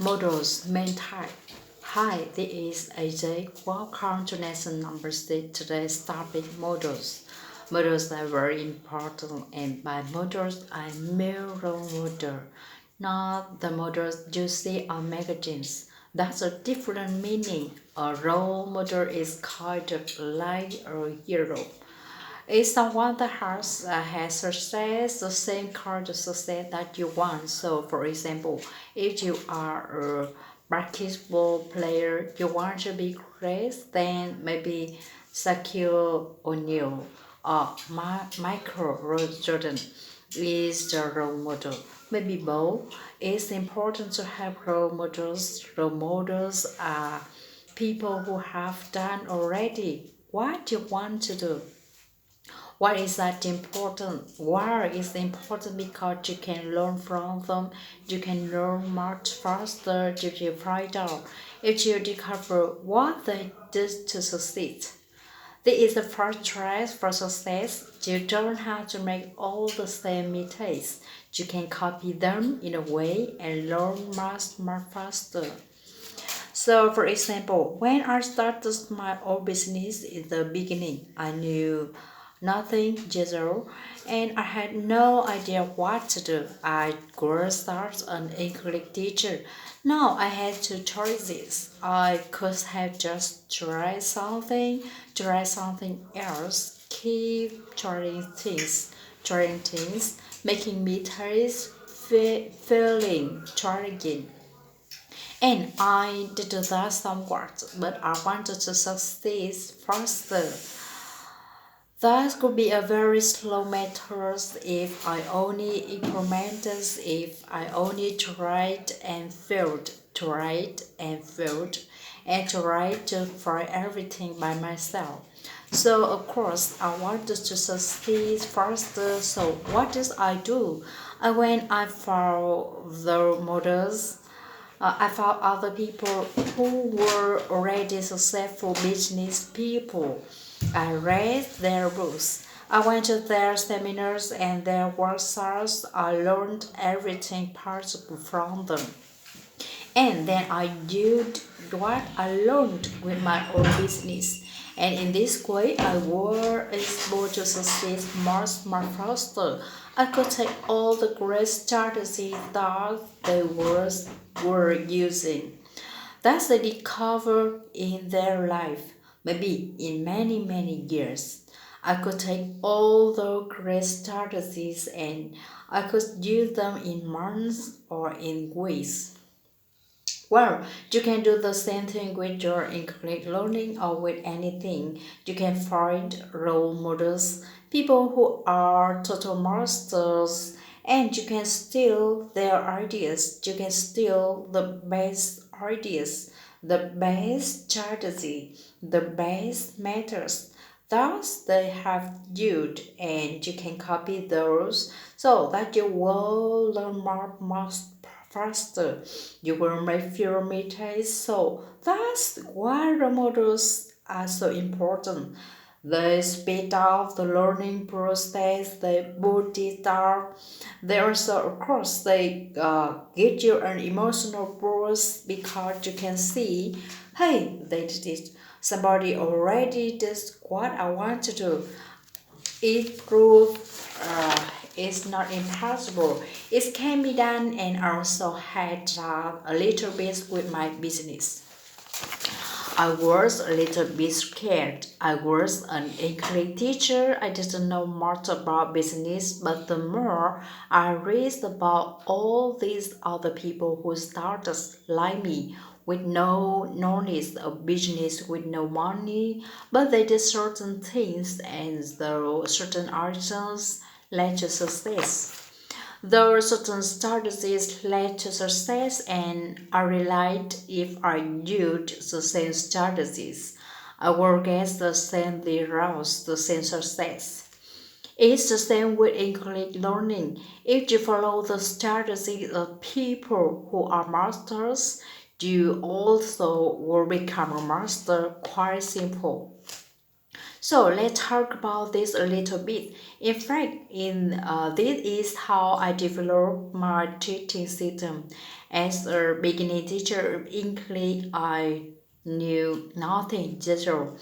Models main type. Hi, this is AJ. Welcome to lesson number 6. Today's topic models. Models are very important, and by models I mean role model, not the models you see on magazines. That's a different meaning. A role model is kind of like a hero. It's someone that has success, the same kind of success that you want. So, for example, if you are a basketball player, you want to be great, then maybe Shaquille O'Neal or Michael Jordan is the role model. Maybe both. It's important to have role models. Role models are people who have done already what you want to do. Why is that important? Why is important? Because you can learn from them. You can learn much faster. You can find out if you discover what they did to succeed. This is the first choice for success. You don't have to make all the same mistakes. You can copy them in a way and learn much faster. So, for example, when I started my own business in the beginning, I knew nothing, zero, and I had no idea what to do. I could start an English teacher. Now I had two choices. I could have just try something else, keep trying things, making mistakes, failing, trying again. And I did that somewhat, but I wanted to succeed faster. That could be a very slow method if I only implemented, if I only tried to try everything by myself. So of course I wanted to succeed faster. So what did I do? I found the models. I found other people who were already successful business people. I read their books. I went to their seminars and their workshops. I learned everything possible from them. And then I did what I learned with my own business. And in this way, I was able to succeed much faster. I could take all the great strategies that were using that they discovered in their life, maybe in many years. I could take all the great strategies and I could use them in months or in weeks. Well, you can do the same thing with your English learning or with anything. You can find role models, people who are total masters, and you can steal their ideas. You can steal the best ideas, the best strategy, the best methods. Thus, they have used, and you can copy those so that you will learn more faster. You will make fewer mistakes. So that's why role models are so important. They speed up the learning process. They boost it up. They also, of course, they give you an emotional boost because you can see, hey, they did it. Somebody already did what I want to do. It proved it's not impossible. It can be done, and also had a little bit with my business. I was a little bit scared. I was an English teacher. I didn't know much about business, but the more I read about all these other people who started like me with no knowledge of business, with no money, but they did certain things and the certain actions led to success. There are certain strategies led to success, and I realized if I used the same strategies, I will get the same results, the same success. It's the same with English learning. If you follow the strategy of people who are masters, you also will become a master. Quite simple. So let's talk about this a little bit. In fact, this is how I developed my teaching system. As a beginning teacher of English, I knew nothing, zero.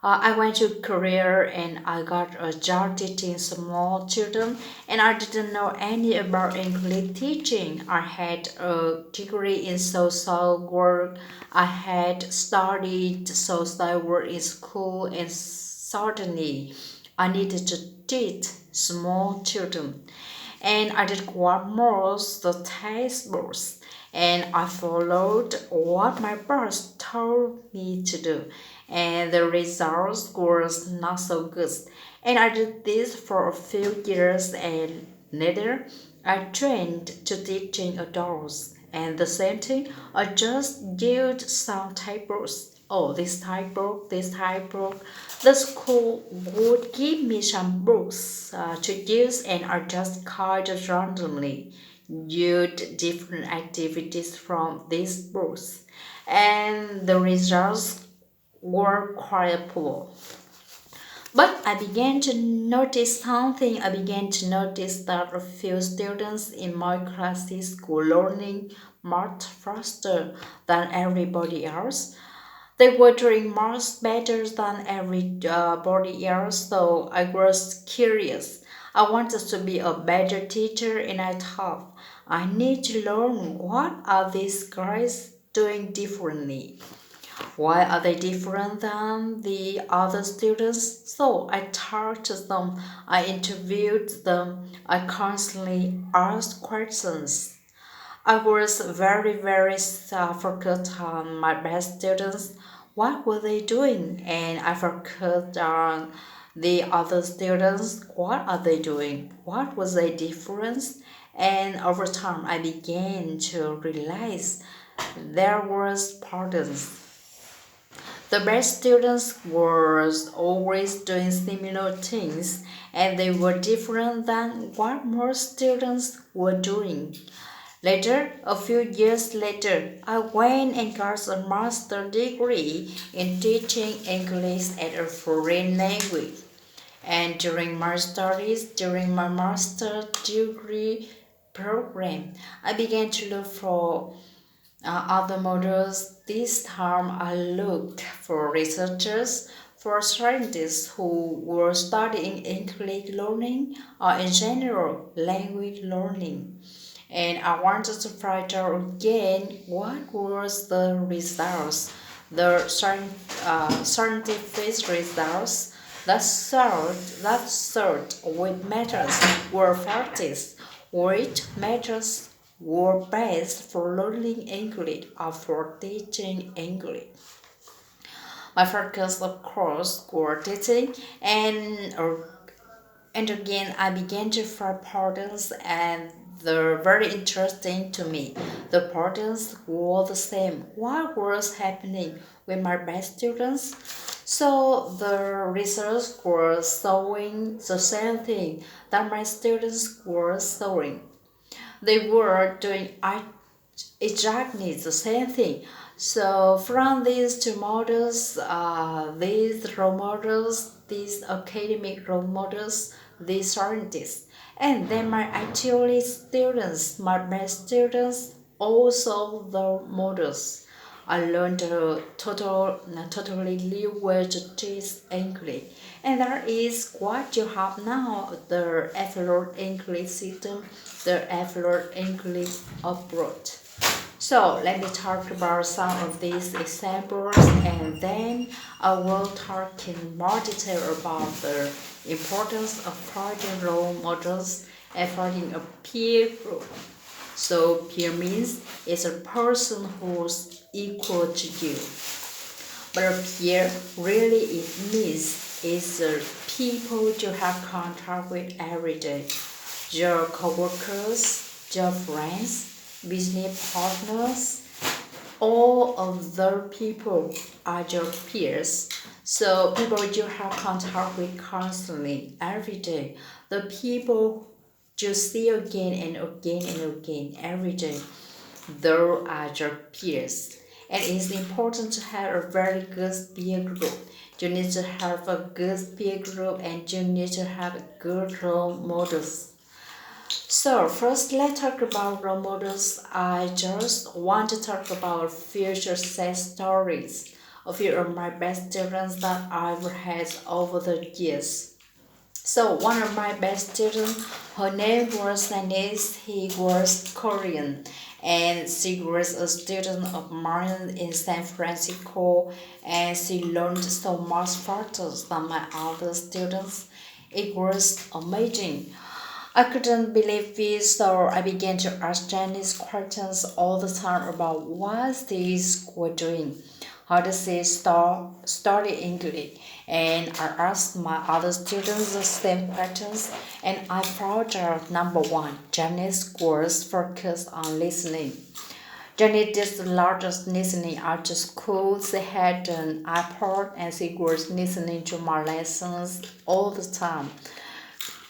I went to career and I got a job teaching small children, and I didn't know any about English teaching. I had a degree in social work. I had studied social work in school, and suddenly I needed to teach small children. And I did grammars, the textbooks, and I followed what my boss told me to do. And the results was not so good. And I did this for a few years, and later I trained to teaching adults. And the same thing, I just used some typos. Oh, this typo, this typo. The school would give me some books to use, and I just kind of randomly used different activities from these books. And the results were quite poor. But I began to notice something. I began to notice that a few students in my classes were learning much faster than everybody else. They were doing much better than everybody else, so I was curious. I wanted to be a better teacher, and I thought I need to learn what are these guys doing differently. Why are they different than the other students? So I talked to them, I interviewed them, I constantly asked questions. I was very focused on my best students. What were they doing? And I focused on the other students. What are they doing? What was the difference? And over time, I began to realize there was patterns. The best students were always doing similar things, and they were different than what most students were doing. Later, a few years later, I went and got a master's degree in teaching English as a foreign language. And during my studies, during my master's degree program, I began to look for other models. This time I looked for researchers, for scientists who were studying English learning or in general language learning. And I wanted to find out again what was the results, the scientific results that showed which methods were practiced, which methods were best for learning English or for teaching English. My focus, of course, were teaching, and again, I began to find patterns, and they're very interesting to me. The patterns were the same. What was happening with my best students? So the research was showing the same thing that my students were showing. They were doing exactly the same thing. So from these two models, these role models, these academic role models, these scientists, and then my actually students, my best students, also the models. I learned a totally new way to teach English, and that is what you have now: the affluent English system, the affluent English abroad. So let me talk about some of these examples, and then I will talk in more detail about the importance of finding role models and finding a peer group. So peer means it's a person who's equal to you. But a peer really it means is the people you have contact with every day. Your coworkers, your friends, business partners, all of the people are your peers. So people you have contact with constantly every day. The people you see again and again and again every day. Those are your peers. And it's important to have a very good peer group. You need to have a good peer group and you need to have good role models. So first let's talk about role models. I just want to talk about future success stories. A few of my best students that I've had over the years. So one of my best students, her name was Nanese, he was Korean, and she was a student of mine in San Francisco, and she learned so much faster than my other students. It was amazing. I couldn't believe it, so I began to ask Chinese questions all the time about what these were doing. How does they study English? And I asked my other students the same questions, and I found out number one, Chinese schools focus on listening. Janet did the largest listening after school. She had an iPod and she was listening to my lessons all the time.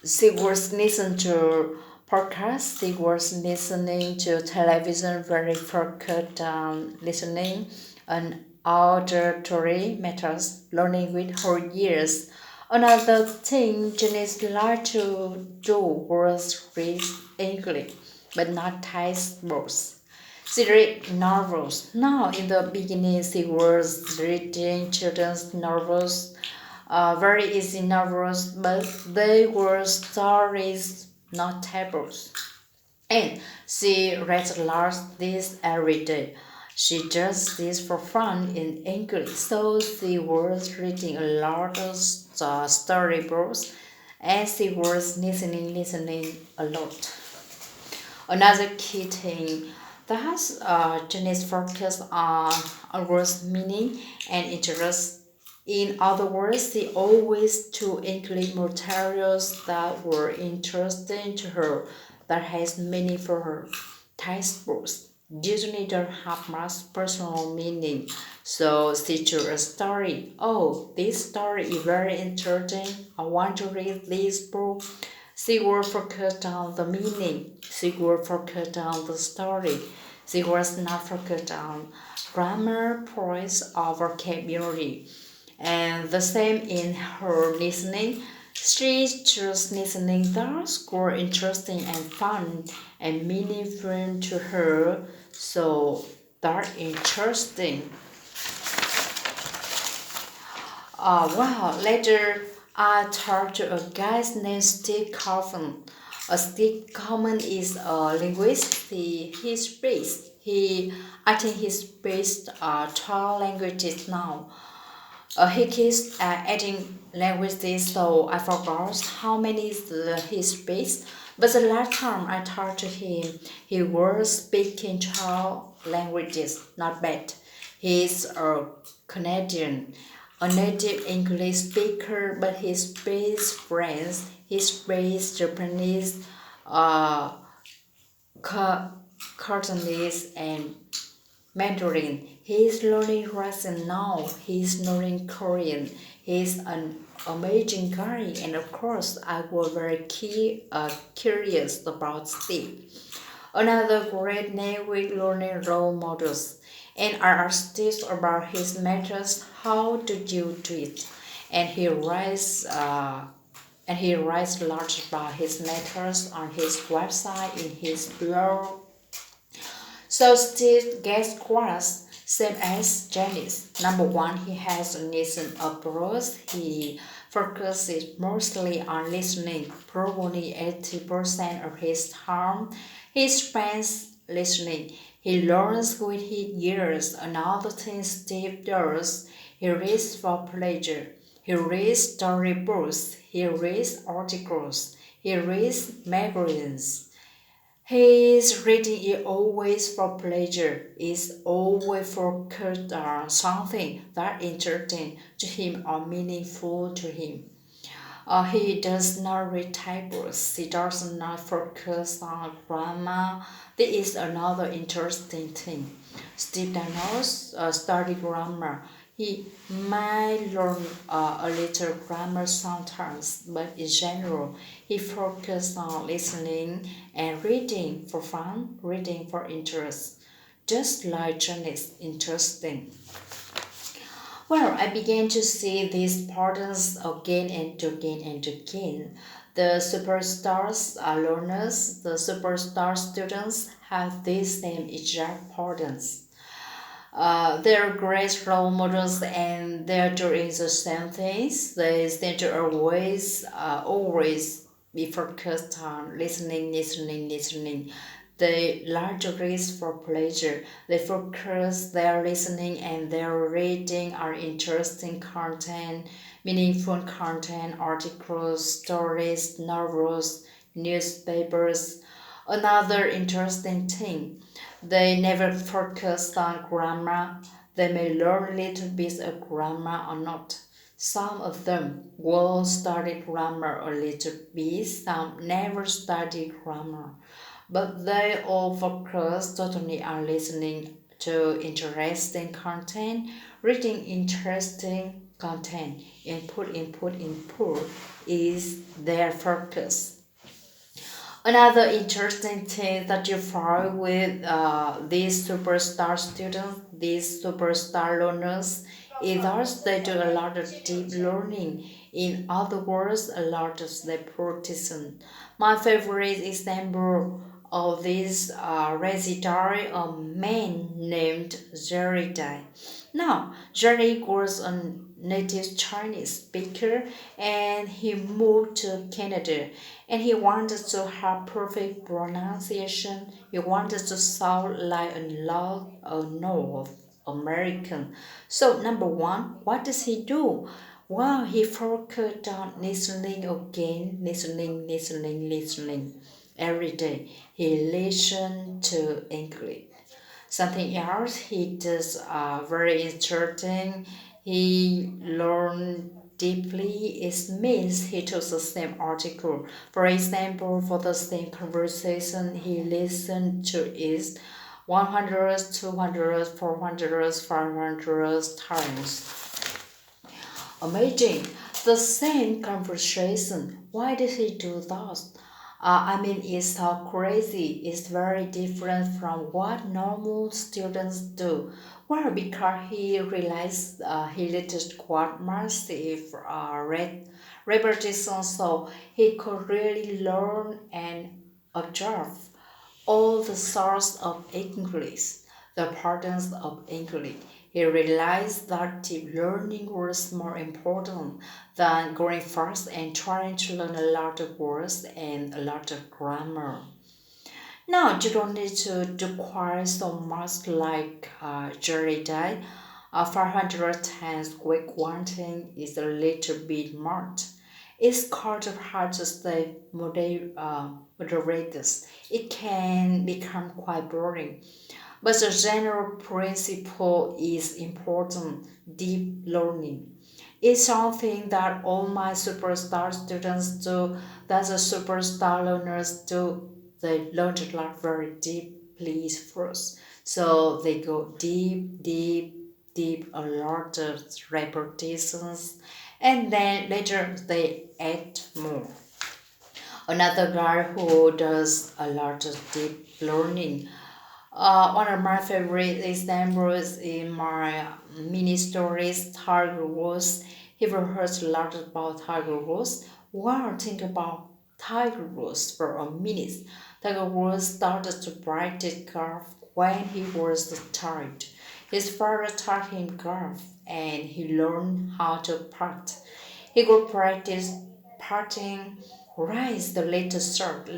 She was listening to podcasts, she was listening to television, very focused on listening, and auditory methods, learning with her ears. Another thing Janice liked to do was read English, but not textbooks. She read novels. Now, in the beginning, she was reading children's novels, very easy novels, but they were stories, not tables. And she read a lot this every day. She does this for fun in English, so she was reading a lot of storybooks, and she was listening a lot. Another key thing that Chinese focus on words meaning and interest. In other words, they always to include materials that were interesting to her, that has meaning for her. Textbooks usually don't have much personal meaning, so she chose a story. Oh, this story is very interesting. I want to read this book. She was focused on the meaning. She was focused on the story. She was not focused on grammar, poise, or vocabulary. And the same in her listening. She chose listening that were interesting and fun and meaningful to her. So that interesting. Wow, later I talked to a guy named Steve Kaufman. Steve Kaufman is a linguist. I think he speaks 12 languages now. He keeps adding languages, so I forgot how many he speaks. But the last time I talked to him, he was speaking 12 languages. Not bad. He's a Canadian, a native English speaker, but he speaks French, he speaks Japanese, uh, Cantonese, and Mandarin. He's learning Russian now. He's learning Korean. He's an amazing guy, and of course, I was very curious about Steve. Another great name with learning role models, and I asked Steve about his methods. How did you do it? And he writes a lot about his methods on his website, in his blog. So Steve gets class same as Janice. Number one, he has a listen approach. He focuses mostly on listening. Probably 80% of his time he spends listening. He learns with his ears. Another thing Steve does, he reads for pleasure. He reads storybooks. He reads articles. He reads magazines. His reading is always for pleasure, is always focused on something that interesting to him or meaningful to him. He does not read textbooks. He does not focus on grammar. This is another interesting thing. Steve does not study grammar. He might learn a little grammar sometimes, but in general, he focuses on listening and reading for fun, reading for interest. just like Chinese. Interesting. Well, I began to see these patterns again and again and again. The superstars learners, the superstar students have these same exact patterns. They're great role models and they're doing the same things. They seem to always be focused on listening. They like to read for pleasure. They focus their listening and their reading are interesting content, meaningful content, articles, stories, novels, newspapers. Another interesting thing, they never focus on grammar. They may learn a little bit of grammar or not. Some of them will study grammar a little bit, some never study grammar. But they all focus totally on listening to interesting content, reading interesting content. Input is their focus. Another interesting thing that you find with these superstar students, these superstar learners, is that they do a lot of deep learning. In other words, a lot of repetition. My favorite example of this recital, a man named Jerry Dai. Now, Jerry was a native Chinese speaker and he moved to Canada and he wanted to have perfect pronunciation. He wanted to sound like a North American. So, number one, what does he do? Well, he focused on listening again, listening every day. He listened to English. Something else he does very interesting. He learned deeply. It means he took the same article. For example, for the same conversation, he listened to it 100, 200, 400, 500 times. Amazing. The same conversation. Why did he do that? I mean, it's so crazy. It's very different from what normal students do. Well, because he realized he needed quite massive repetition, so he could really learn and observe all the source of English, the patterns of English. He realized that deep learning was more important than going fast and trying to learn a lot of words and a lot of grammar. Now, you don't need to acquire so much like Jerry did. 500 times quick wanting is a little bit much. It's kind of hard to stay moderated. It can become quite boring. But the general principle is important, deep learning. It's something that all my superstar students do, that the superstar learners do. They learn a lot very deeply first. So they go deep, a lot of repetitions, and then later they add more. Another guy who does a lot of deep learning. One of my favorite examples in my mini stories, Tiger Woods. Ever heard a lot about Tiger Woods? Well, think about Tiger Woods for a minute. Tiger Woods started to practice golf when he was a child. His father taught him golf and he learned how to putt. He could practice putting, raise the little short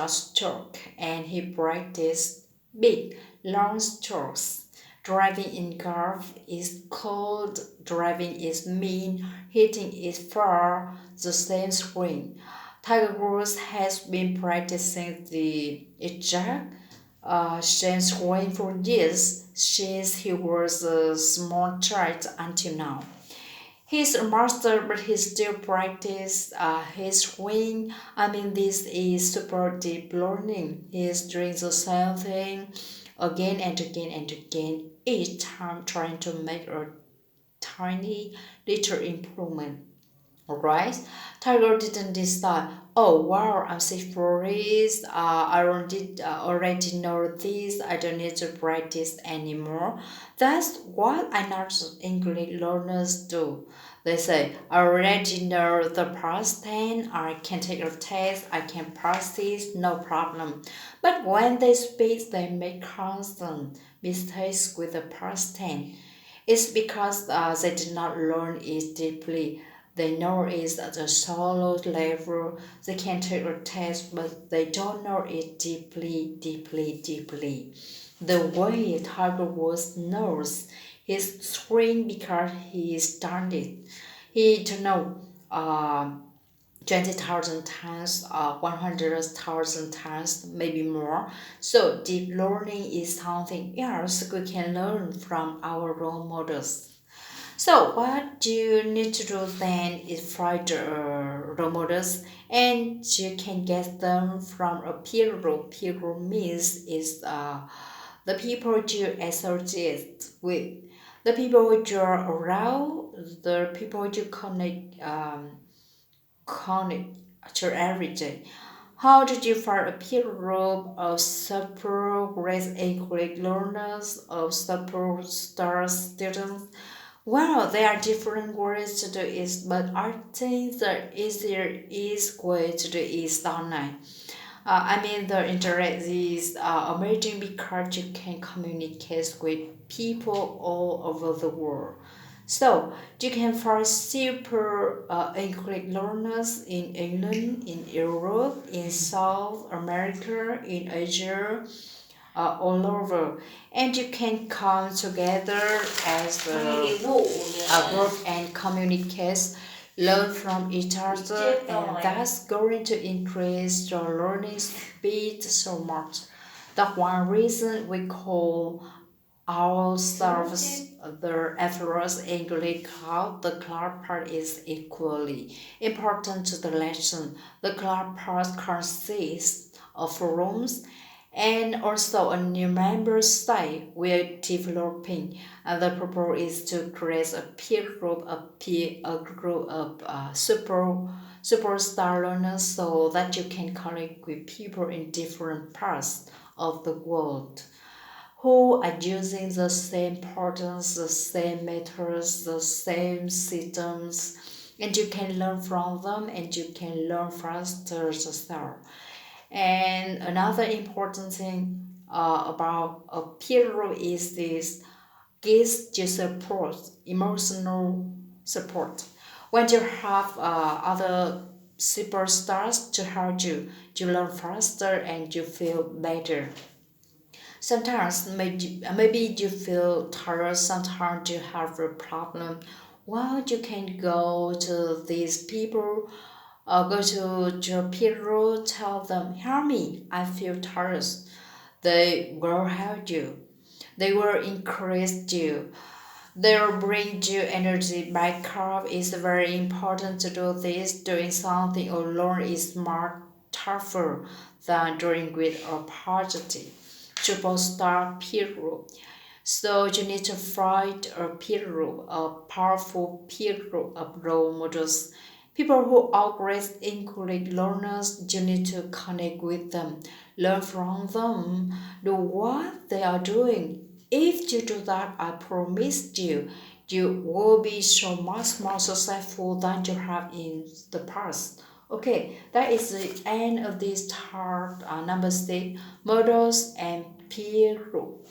stroke, and he practiced big, long strokes. Driving in golf is called driving is mean, hitting is far, the same swing. Tiger Woods has been practicing the exact same swing for years since he was a small child until now. He's a master, but he still practice his swing. I mean, this is super deep learning. He's doing the same thing again and again and again, each time trying to make a tiny little improvement. Alright, Tiger didn't decide Oh wow, I'm sick for this. Already know this. I don't need to practice anymore. That's what I know English learners do. They say, I already know the past tense. I can take a test. I can practice, no problem. But when they speak, they make constant mistakes with the past tense. It's because they did not learn it deeply. They know it at a shallow level. They can take a test, but they don't know it deeply, deeply, deeply. The way Tiger Woods knows his screen because he studied. He to know 20,000 times, 100,000 times, maybe more. So deep learning is something else we can learn from our role models. So what you need to do then is find role models, and you can get them from a peer group. Peer group means is the people you associate with, the people you are around, the people you connect to every day. How did you find a peer group of super great English learners, of superstar students? Well, there are different ways to do it, but I think the easiest way to do it is online. I mean, the internet is amazing because you can communicate with people all over the world. So you can find super English learners in England, in Europe, in South America, in Asia, all over, and you can come together as a group and communicate, learn from each other, and that's going to increase your learning speed so much. That's one reason we call ourselves the effortless English club. The club part is equally important to the lesson. The club part consists of rooms and also a new member site we're developing. And the purpose is to create a peer group, a group of superstar learners so that you can connect with people in different parts of the world who are using the same patterns, the same methods, the same systems, and you can learn from them and you can learn faster yourself. And another important thing about a peer group is this gives you support, emotional support. When you have other superstars to help you, you learn faster and you feel better. Sometimes maybe you feel tired, sometimes you have a problem. Well, you can go to these people, go to your people, tell them, help me, I feel tired. They will help you. They will encourage you. They will bring you energy back up. It's very important to do this. Doing something alone is more tougher than doing with a positive triple star peer group. So you need to find a peer group, a powerful peer group of role models. People who are great English learners, you need to connect with them, learn from them, do what they are doing. If you do that, I promise you, you will be so much more successful than you have in the past. Okay, that is the end of this chart number 6, models and peer group.